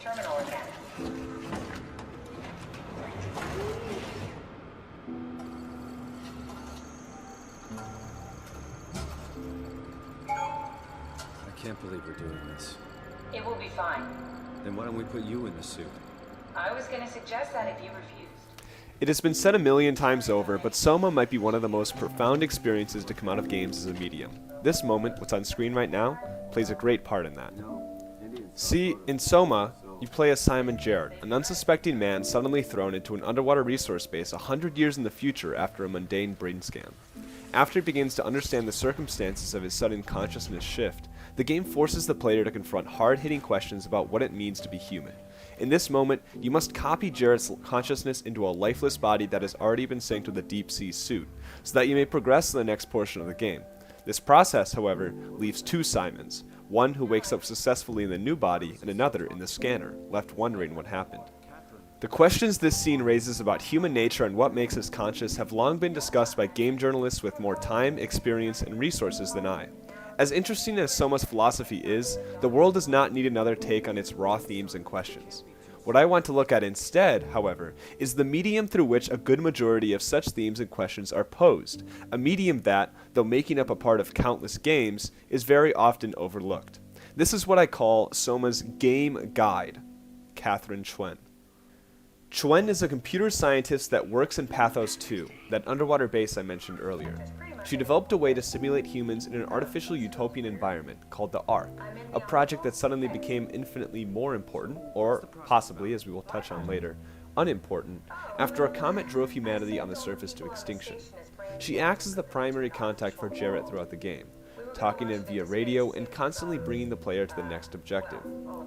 terminal again. I can't believe we're doing this. It will be fine. Then why don't we put you in the suit? I was going to suggest that if you refused. It has been said a million times over, but SOMA might be one of the most profound experiences to come out of games as a medium. This moment, what's on screen right now, plays a great part in that. See, in SOMA, you play as Simon Jarrett, an unsuspecting man suddenly thrown into an underwater resource base 100 years in the future after a mundane brain scan. After he begins to understand the circumstances of his sudden consciousness shift, the game forces the player to confront hard-hitting questions about what it means to be human. In this moment, you must copy Jarrett's consciousness into a lifeless body that has already been synced with a deep-sea suit, so that you may progress to the next portion of the game. This process, however, leaves two Simons, one who wakes up successfully in the new body and another in the scanner, left wondering what happened. The questions this scene raises about human nature and what makes us conscious have long been discussed by game journalists with more time, experience, and resources than I. As interesting as SOMA's philosophy is, the world does not need another take on its raw themes and questions. What I want to look at instead, however, is the medium through which a good majority of such themes and questions are posed, a medium that, though making up a part of countless games, is very often overlooked. This is what I call SOMA's game guide, Catherine Chun. Chun is a computer scientist that works in Pathos 2, that underwater base I mentioned earlier. She developed a way to simulate humans in an artificial utopian environment called the Ark, a project that suddenly became infinitely more important, or possibly, as we will touch on later, unimportant, after a comet drove humanity on the surface to extinction. She acts as the primary contact for Jarrett throughout the game, talking to him via radio and constantly bringing the player to the next objective.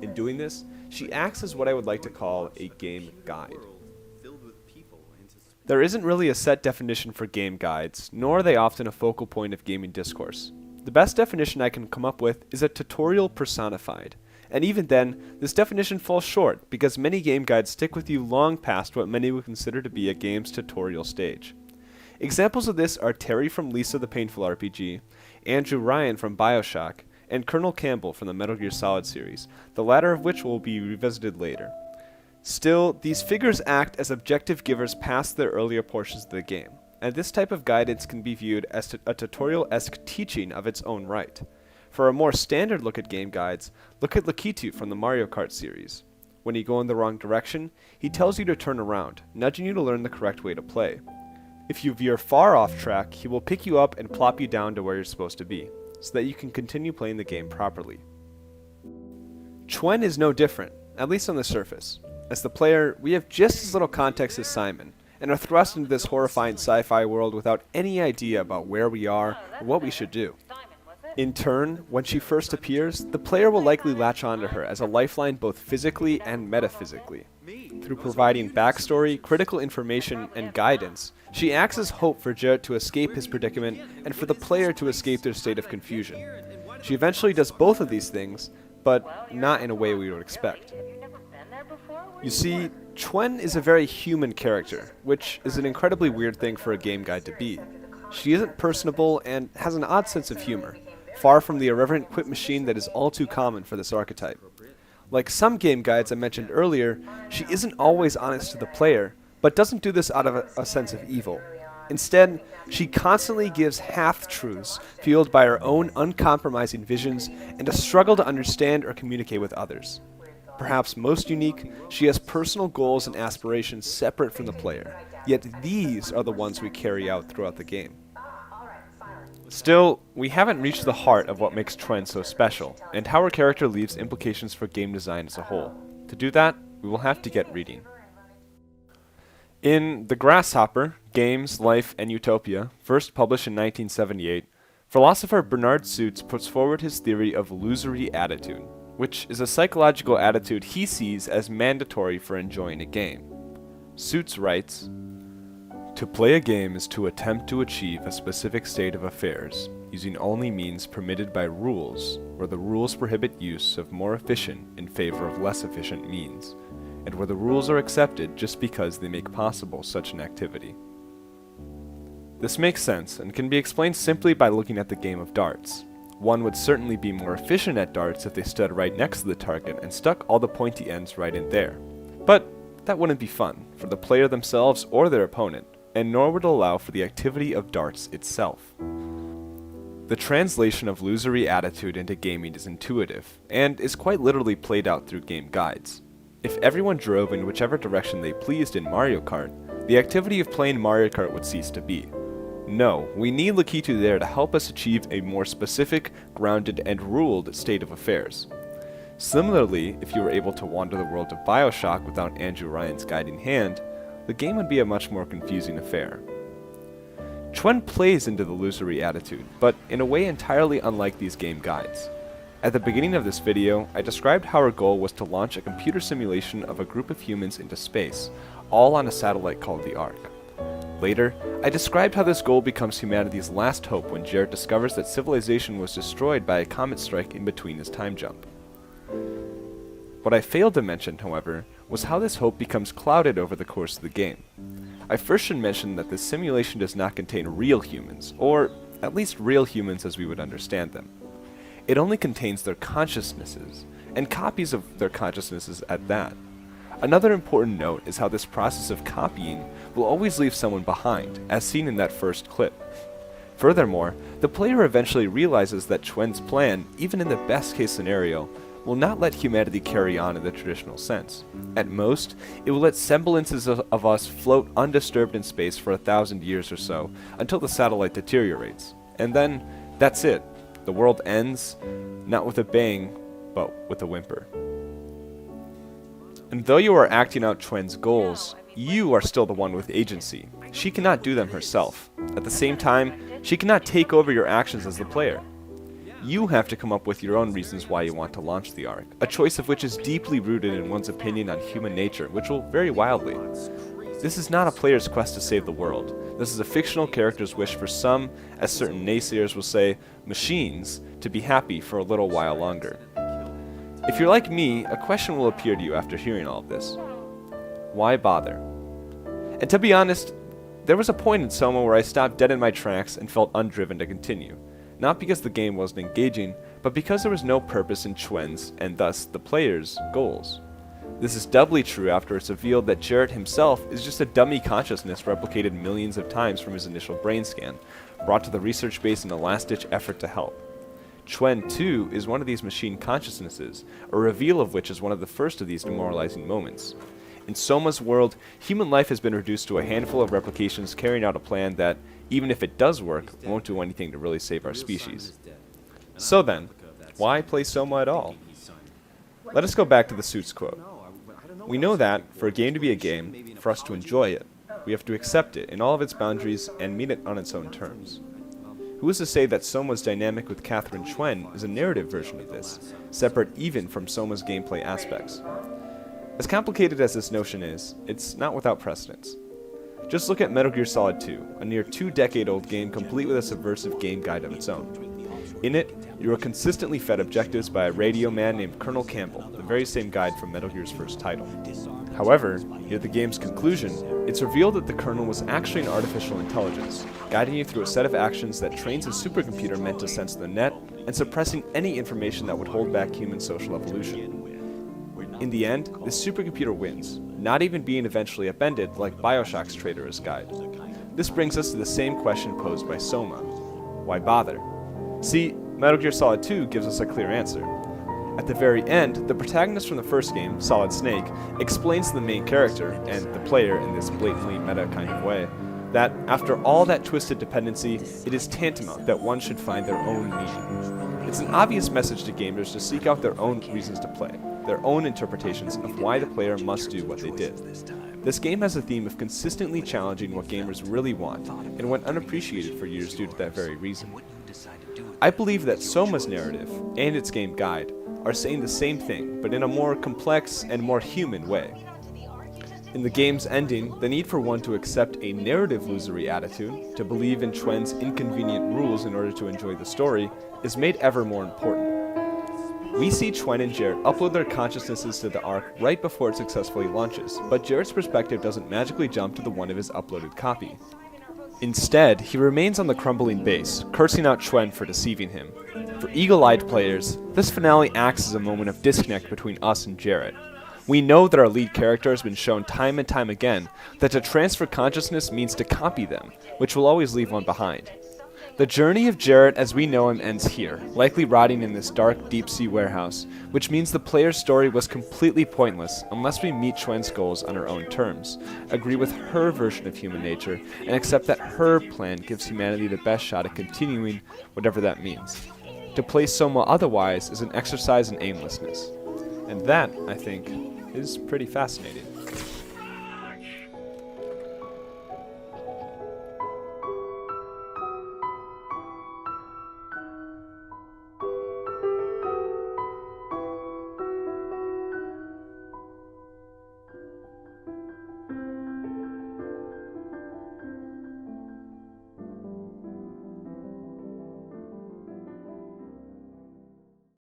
In doing this, she acts as what I would like to call a game guide. There isn't really a set definition for game guides, nor are they often a focal point of gaming discourse. The best definition I can come up with is a tutorial personified, and even then, this definition falls short because many game guides stick with you long past what many would consider to be a game's tutorial stage. Examples of this are Terry from Lisa the Painful RPG, Andrew Ryan from BioShock, and Colonel Campbell from the Metal Gear Solid series, the latter of which will be revisited later. Still, these figures act as objective givers past their earlier portions of the game, and this type of guidance can be viewed as a tutorial-esque teaching of its own right. For a more standard look at game guides, look at Lakitu from the Mario Kart series. When you go in the wrong direction, he tells you to turn around, nudging you to learn the correct way to play. If you veer far off track, he will pick you up and plop you down to where you're supposed to be, so that you can continue playing the game properly. Chun is no different, at least on the surface. As the player, we have just as little context as Simon, and are thrust into this horrifying sci-fi world without any idea about where we are or what we should do. In turn, when she first appears, the player will likely latch onto her as a lifeline both physically and metaphysically. Through providing backstory, critical information, and guidance, she acts as hope for Jarrett to escape his predicament and for the player to escape their state of confusion. She eventually does both of these things, but not in a way we would expect. You see, Chun is a very human character, which is an incredibly weird thing for a game guide to be. She isn't personable and has an odd sense of humor, far from the irreverent quip machine that is all too common for this archetype. Like some game guides I mentioned earlier, she isn't always honest to the player, but doesn't do this out of a sense of evil. Instead, she constantly gives half-truths fueled by her own uncompromising visions and a struggle to understand or communicate with others. Perhaps most unique, she has personal goals and aspirations separate from the player, yet these are the ones we carry out throughout the game. Still, we haven't reached the heart of what makes Chun so special, and how her character leaves implications for game design as a whole. To do that, we will have to get reading. In The Grasshopper, Games, Life, and Utopia, first published in 1978, philosopher Bernard Suits puts forward his theory of Losery Attitude, which is a psychological attitude he sees as mandatory for enjoying a game. Suits writes, "To play a game is to attempt to achieve a specific state of affairs, using only means permitted by rules, where the rules prohibit use of more efficient in favor of less efficient means, and where the rules are accepted just because they make possible such an activity." This makes sense and can be explained simply by looking at the game of darts. One would certainly be more efficient at darts if they stood right next to the target and stuck all the pointy ends right in there. But that wouldn't be fun for the player themselves or their opponent, and nor would it allow for the activity of darts itself. The translation of Losery Attitude into gaming is intuitive, and is quite literally played out through game guides. If everyone drove in whichever direction they pleased in Mario Kart, the activity of playing Mario Kart would cease to be. No, we need Lakitu there to help us achieve a more specific, grounded, and ruled state of affairs. Similarly, if you were able to wander the world of BioShock without Andrew Ryan's guiding hand, the game would be a much more confusing affair. Chun plays into the Losery Attitude, but in a way entirely unlike these game guides. At the beginning of this video, I described how our goal was to launch a computer simulation of a group of humans into space, all on a satellite called the Ark. Later, I described how this goal becomes humanity's last hope when Jared discovers that civilization was destroyed by a comet strike in between his time jump. What I failed to mention, however, was how this hope becomes clouded over the course of the game. I first should mention that this simulation does not contain real humans, or at least real humans as we would understand them. It only contains their consciousnesses, and copies of their consciousnesses at that. Another important note is how this process of copying will always leave someone behind, as seen in that first clip. Furthermore, the player eventually realizes that Chun's plan, even in the best case scenario, will not let humanity carry on in the traditional sense. At most, it will let semblances of us float undisturbed in space for 1,000 years or so, until the satellite deteriorates. And then, that's it. The world ends, not with a bang, but with a whimper. And though you are acting out Chun's goals, you are still the one with agency. She cannot do them herself. At the same time, she cannot take over your actions as the player. You have to come up with your own reasons why you want to launch the Ark, a choice of which is deeply rooted in one's opinion on human nature, which will vary wildly. This is not a player's quest to save the world. This is a fictional character's wish for some, as certain naysayers will say, machines, to be happy for a little while longer. If you're like me, a question will appear to you after hearing all of this. Why bother? And to be honest, there was a point in SOMA where I stopped dead in my tracks and felt undriven to continue. Not because the game wasn't engaging, but because there was no purpose in Chun's, and thus the player's, goals. This is doubly true after it's revealed that Jared himself is just a dummy consciousness replicated millions of times from his initial brain scan, brought to the research base in a last-ditch effort to help. Chun, too, is one of these machine consciousnesses, a reveal of which is one of the first of these demoralizing moments. In SOMA's world, human life has been reduced to a handful of replications carrying out a plan that, even if it does work, won't do anything to really save our species. So then, why play SOMA at all? Let us go back to the Suits quote. We know that, for a game to be a game, for us to enjoy it, we have to accept it in all of its boundaries and meet it on its own terms. Who is to say that SOMA's dynamic with Catherine Chun is a narrative version of this, separate even from SOMA's gameplay aspects? As complicated as this notion is, it's not without precedence. Just look at Metal Gear Solid 2, a near 2-decade-old game complete with a subversive game guide of its own. In it, you are consistently fed objectives by a radio man named Colonel Campbell, the very same guide from Metal Gear's first title. However, near the game's conclusion, it's revealed that the Colonel was actually an artificial intelligence, guiding you through a set of actions that trains a supercomputer meant to sense the net, and suppressing any information that would hold back human social evolution. In the end, this supercomputer wins, not even being eventually upended like BioShock's traitorous guide. This brings us to the same question posed by SOMA. Why bother? See, Metal Gear Solid 2 gives us a clear answer. At the very end, the protagonist from the first game, Solid Snake, explains to the main character, and the player in this blatantly meta kind of way, that after all that twisted dependency, it is tantamount that one should find their own meaning. It's an obvious message to gamers to seek out their own reasons to play, their own interpretations of why the player must do what they did. This game has a theme of consistently challenging what gamers really want, and went unappreciated for years due to that very reason. I believe that SOMA's narrative, and its game guide, are saying the same thing, but in a more complex and more human way. In the game's ending, the need for one to accept a narrative Losery attitude, to believe in Chun's inconvenient rules in order to enjoy the story, is made ever more important. We see Chun and Jared upload their consciousnesses to the Ark right before it successfully launches, but Jared's perspective doesn't magically jump to the one of his uploaded copy. Instead, he remains on the crumbling base, cursing out Chun for deceiving him. For eagle-eyed players, this finale acts as a moment of disconnect between us and Jarrett. We know that our lead character has been shown time and time again that to transfer consciousness means to copy them, which will always leave one behind. The journey of Jarrett as we know him ends here, likely rotting in this dark, deep-sea warehouse, which means the player's story was completely pointless unless we meet Chun's goals on her own terms, agree with her version of human nature, and accept that her plan gives humanity the best shot at continuing whatever that means. To play SOMA otherwise is an exercise in aimlessness. And that, I think, is pretty fascinating.